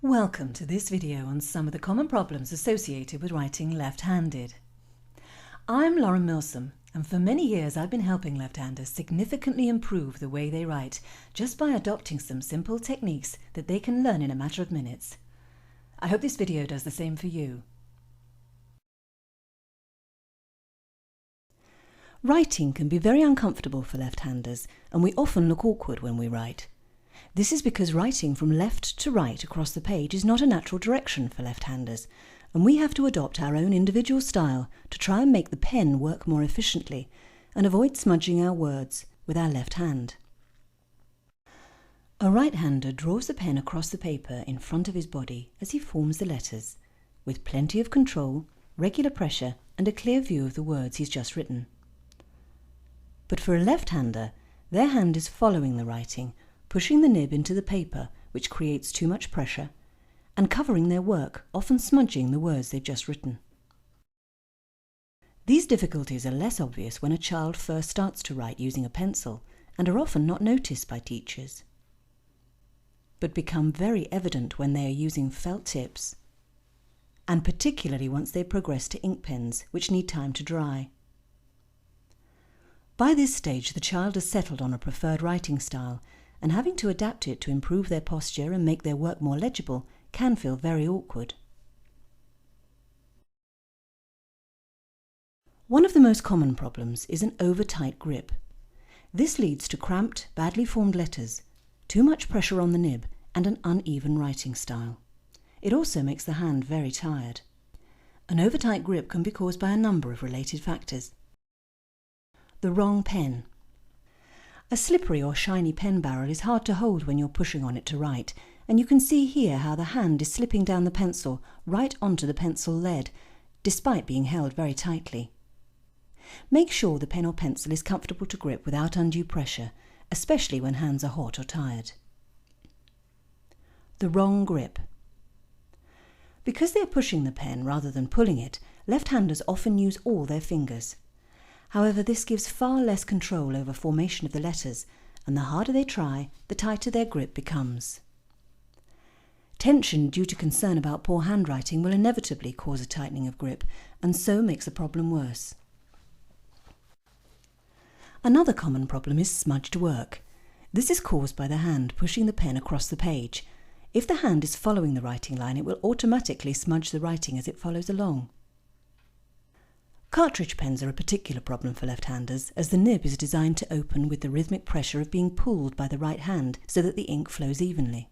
Welcome to this video on some of the common problems associated with writing left-handed. I'm Lauren Milsom, and for many years I've been helping left-handers significantly improve the way they write just by adopting some simple techniques that they can learn in a matter of minutes. I hope this video does the same for you. Writing can be very uncomfortable for left-handers, and we often look awkward when we write. This is because writing from left to right across the page is not a natural direction for left-handers, and we have to adopt our own individual style to try and make the pen work more efficiently and avoid smudging our words with our left hand. A right-hander draws the pen across the paper in front of his body as he forms the letters, with plenty of control, regular pressure and a clear view of the words he's just written. But for a left-hander, their hand is following the writing, pushing the nib into the paper, which creates too much pressure, and covering their work, often smudging the words they've just written. These difficulties are less obvious when a child first starts to write using a pencil and are often not noticed by teachers, but become very evident when they are using felt tips, and particularly once they progress to ink pens, which need time to dry. By this stage, the child has settled on a preferred writing style, and having to adapt it to improve their posture and make their work more legible can feel very awkward. One of the most common problems is an over-tight grip. This leads to cramped, badly formed letters, too much pressure on the nib, and an uneven writing style. It also makes the hand very tired. An over-tight grip can be caused by a number of related factors. The wrong pen. A slippery or shiny pen barrel is hard to hold when you're pushing on it to write, and you can see here how the hand is slipping down the pencil right onto the pencil lead, despite being held very tightly. Make sure the pen or pencil is comfortable to grip without undue pressure, especially when hands are hot or tired. The wrong grip. Because they're pushing the pen rather than pulling it, left-handers often use all their fingers. However, this gives far less control over formation of the letters, and the harder they try, the tighter their grip becomes. Tension due to concern about poor handwriting will inevitably cause a tightening of grip, and so makes the problem worse. Another common problem is smudged work. This is caused by the hand pushing the pen across the page. If the hand is following the writing line, it will automatically smudge the writing as it follows along. Cartridge pens are a particular problem for left-handers, as the nib is designed to open with the rhythmic pressure of being pulled by the right hand so that the ink flows evenly.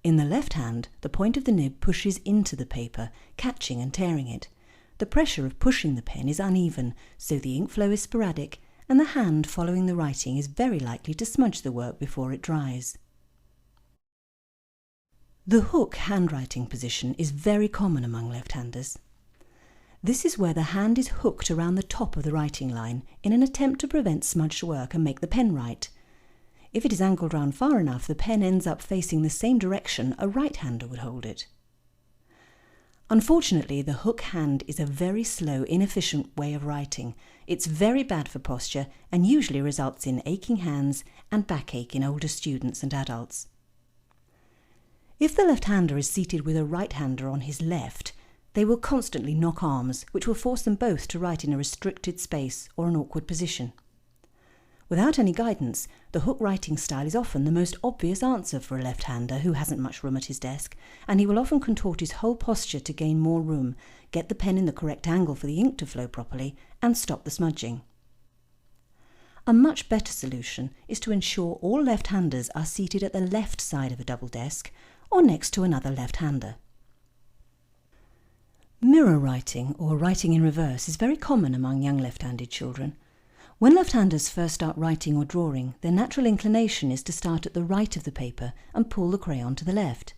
In the left hand, the point of the nib pushes into the paper, catching and tearing it. The pressure of pushing the pen is uneven, so the ink flow is sporadic, and the hand following the writing is very likely to smudge the work before it dries. The hook handwriting position is very common among left-handers. This is where the hand is hooked around the top of the writing line in an attempt to prevent smudged work and make the pen write. If it is angled round far enough, the pen ends up facing the same direction a right-hander would hold it. Unfortunately, the hook hand is a very slow, inefficient way of writing. It's very bad for posture and usually results in aching hands and backache in older students and adults. If the left-hander is seated with a right-hander on his left, they will constantly knock arms, which will force them both to write in a restricted space or an awkward position. Without any guidance, the hook writing style is often the most obvious answer for a left-hander who hasn't much room at his desk, and he will often contort his whole posture to gain more room, get the pen in the correct angle for the ink to flow properly, and stop the smudging. A much better solution is to ensure all left-handers are seated at the left side of a double desk or next to another left-hander. Mirror writing, or writing in reverse, is very common among young left-handed children. When left-handers first start writing or drawing, their natural inclination is to start at the right of the paper and pull the crayon to the left.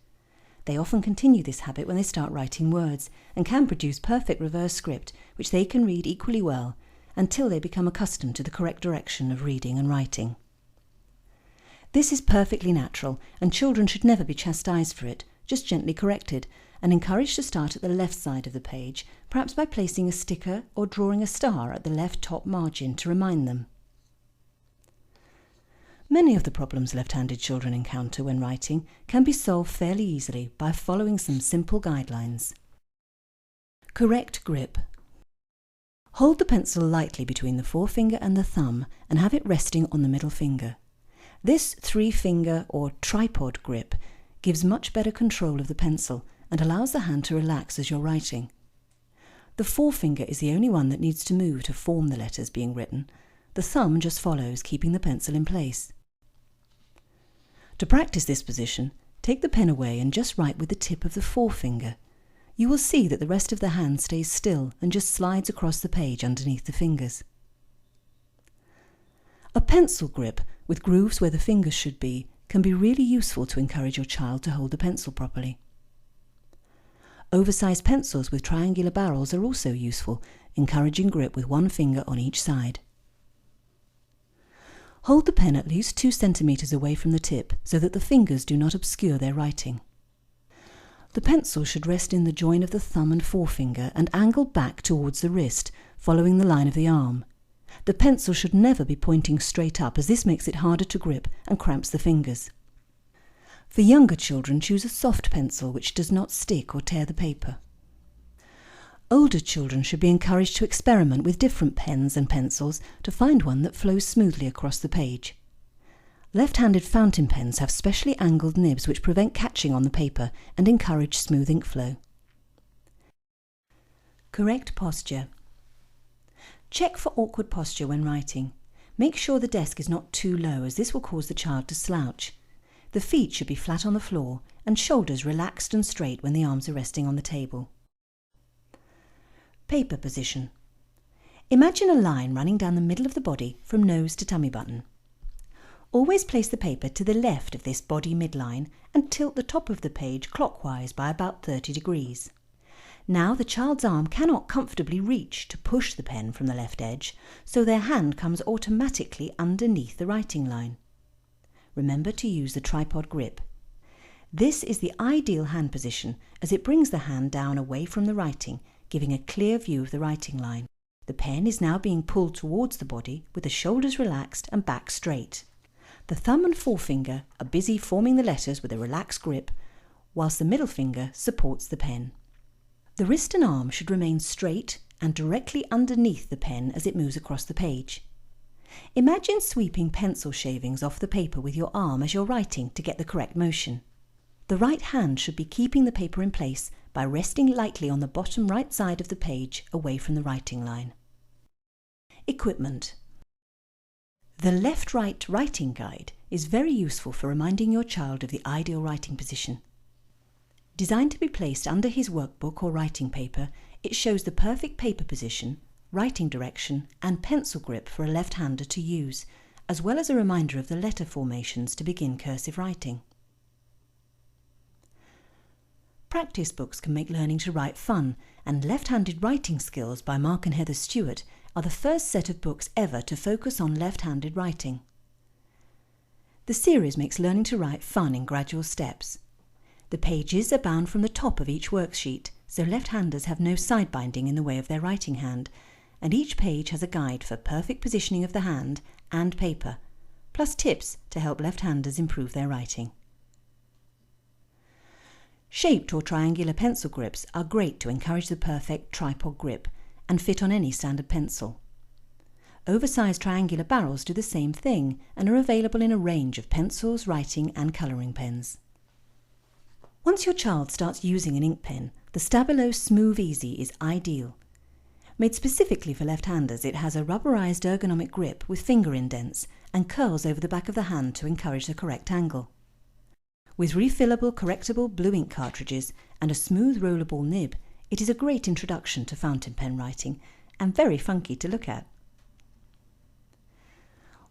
They often continue this habit when they start writing words, and can produce perfect reverse script, which they can read equally well, until they become accustomed to the correct direction of reading and writing. This is perfectly natural, and children should never be chastised for it, just gently corrected, and encouraged to start at the left side of the page, perhaps by placing a sticker or drawing a star at the left top margin to remind them. Many of the problems left-handed children encounter when writing can be solved fairly easily by following some simple guidelines. Correct grip. Hold the pencil lightly between the forefinger and the thumb and have it resting on the middle finger. This 3-finger or tripod grip gives much better control of the pencil and allows the hand to relax as you're writing. The forefinger is the only one that needs to move to form the letters being written. The thumb just follows, keeping the pencil in place. To practice this position, take the pen away and just write with the tip of the forefinger. You will see that the rest of the hand stays still and just slides across the page underneath the fingers. A pencil grip with grooves where the fingers should be can be really useful to encourage your child to hold the pencil properly. Oversized pencils with triangular barrels are also useful, encouraging grip with one finger on each side. Hold the pen at least 2 centimeters away from the tip so that the fingers do not obscure their writing. The pencil should rest in the join of the thumb and forefinger and angle back towards the wrist, following the line of the arm. The pencil should never be pointing straight up, as this makes it harder to grip and cramps the fingers. For younger children, choose a soft pencil which does not stick or tear the paper. Older children should be encouraged to experiment with different pens and pencils to find one that flows smoothly across the page. Left-handed fountain pens have specially angled nibs which prevent catching on the paper and encourage smooth ink flow. Correct posture. Check for awkward posture when writing. Make sure the desk is not too low, as this will cause the child to slouch. The feet should be flat on the floor and shoulders relaxed and straight when the arms are resting on the table. Paper position. Imagine a line running down the middle of the body from nose to tummy button. Always place the paper to the left of this body midline and tilt the top of the page clockwise by about 30 degrees. Now the child's arm cannot comfortably reach to push the pen from the left edge, so their hand comes automatically underneath the writing line. Remember to use the tripod grip. This is the ideal hand position as it brings the hand down away from the writing, giving a clear view of the writing line. The pen is now being pulled towards the body with the shoulders relaxed and back straight. The thumb and forefinger are busy forming the letters with a relaxed grip, whilst the middle finger supports the pen. The wrist and arm should remain straight and directly underneath the pen as it moves across the page. Imagine sweeping pencil shavings off the paper with your arm as you're writing to get the correct motion. The right hand should be keeping the paper in place by resting lightly on the bottom right side of the page away from the writing line. Equipment. The left-right writing guide is very useful for reminding your child of the ideal writing position. Designed to be placed under his workbook or writing paper, it shows the perfect paper position, writing direction and pencil grip for a left-hander to use, as well as a reminder of the letter formations to begin cursive writing. Practice books can make learning to write fun, and Left-Handed Writing Skills by Mark and Heather Stewart are the first set of books ever to focus on left-handed writing. The series makes learning to write fun in gradual steps. The pages are bound from the top of each worksheet, so left-handers have no side binding in the way of their writing hand, and each page has a guide for perfect positioning of the hand and paper, plus tips to help left-handers improve their writing. Shaped or triangular pencil grips are great to encourage the perfect tripod grip and fit on any standard pencil. Oversized triangular barrels do the same thing and are available in a range of pencils, writing and colouring pens. Once your child starts using an ink pen, the Stabilo Smooth Easy is ideal. Made specifically for left-handers, it has a rubberized ergonomic grip with finger indents and curls over the back of the hand to encourage the correct angle. With refillable, correctable blue ink cartridges and a smooth rollable nib, it is a great introduction to fountain pen writing and very funky to look at.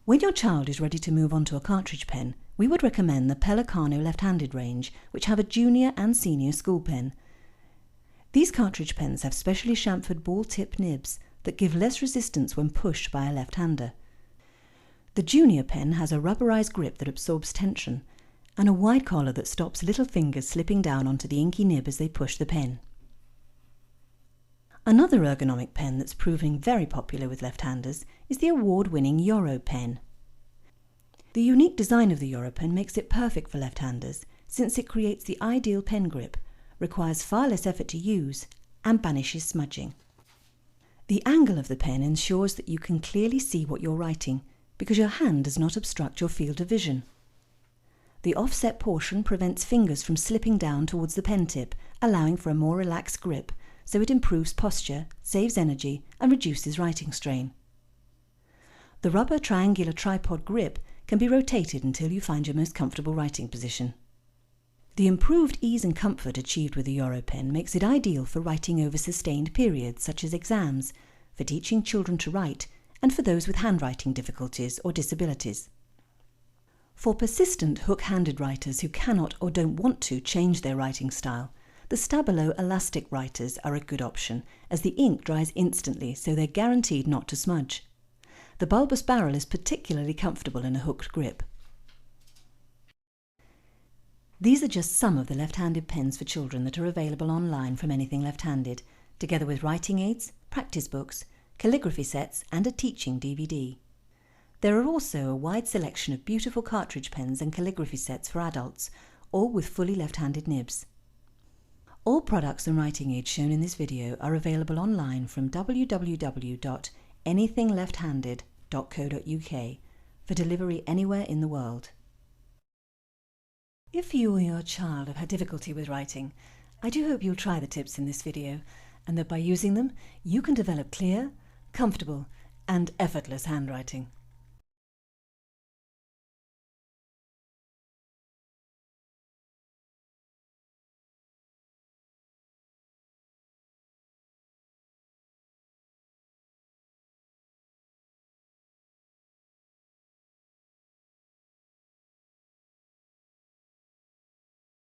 When your child is ready to move on to a cartridge pen, we would recommend the Pellicano left-handed range, which have a junior and senior school pen. These cartridge pens have specially chamfered ball-tip nibs that give less resistance when pushed by a left-hander. The junior pen has a rubberized grip that absorbs tension, and a wide collar that stops little fingers slipping down onto the inky nib as they push the pen. Another ergonomic pen that's proving very popular with left-handers is the award-winning Yoro pen. The unique design of the Europen makes it perfect for left-handers, since it creates the ideal pen grip, requires far less effort to use, and banishes smudging. The angle of the pen ensures that you can clearly see what you're writing, because your hand does not obstruct your field of vision. The offset portion prevents fingers from slipping down towards the pen tip, allowing for a more relaxed grip, so it improves posture, saves energy, and reduces writing strain. The rubber triangular tripod grip can be rotated until you find your most comfortable writing position. The improved ease and comfort achieved with the Europen makes it ideal for writing over sustained periods such as exams, for teaching children to write, and for those with handwriting difficulties or disabilities. For persistent hook-handed writers who cannot or don't want to change their writing style, the Stabilo elastic writers are a good option, as the ink dries instantly, so they're guaranteed not to smudge. The bulbous barrel is particularly comfortable in a hooked grip. These are just some of the left-handed pens for children that are available online from Anything Left-Handed, together with writing aids, practice books, calligraphy sets, and a teaching DVD. There are also a wide selection of beautiful cartridge pens and calligraphy sets for adults, all with fully left-handed nibs. All products and writing aids shown in this video are available online from www.anythingleft-handed.co.uk for delivery anywhere in the world. If you or your child have had difficulty with writing, I do hope you'll try the tips in this video, and that by using them, you can develop clear, comfortable, and effortless handwriting.